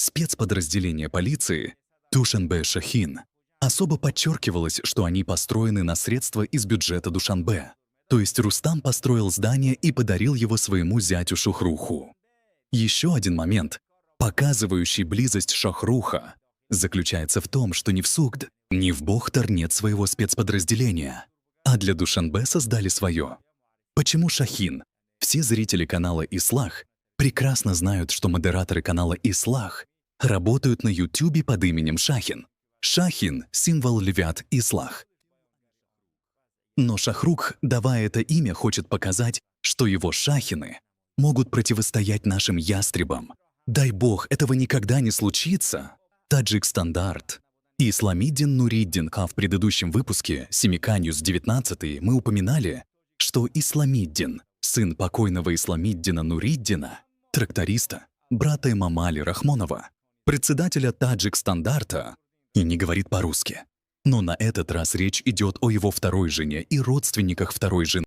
спецподразделения полиции Душанбе Шахин. Особо подчеркивалось, что они построены на средства из бюджета Душанбе. То есть Рустам построил здание и подарил его своему зятю Шухруху. Еще один момент, показывающий близость Шахруха, заключается в том, что ни в Сугд, ни в Бохтар нет своего спецподразделения, а для Душанбе создали свое. Почему Шахин? Все зрители канала Ислах прекрасно знают, что модераторы канала Ислах работают на Ютубе под именем Шахин. Шахин — символ Левят Ислах. Но Шахрух, давая это имя, хочет показать, что его шахины могут противостоять нашим ястребам. Дай бог, этого никогда не случится. Таджик Стандарт. И Исламиддин Нуриддин, а в предыдущем выпуске «Семика Ньюс 19» мы упоминали, что Исламиддин, сын покойного Исламиддина Нуриддина, тракториста, брата Эмомали Рахмонова, председателя Таджик Стандарта, и не говорит по-русски. Но на этот раз речь идет о его второй жене и родственниках второй жены.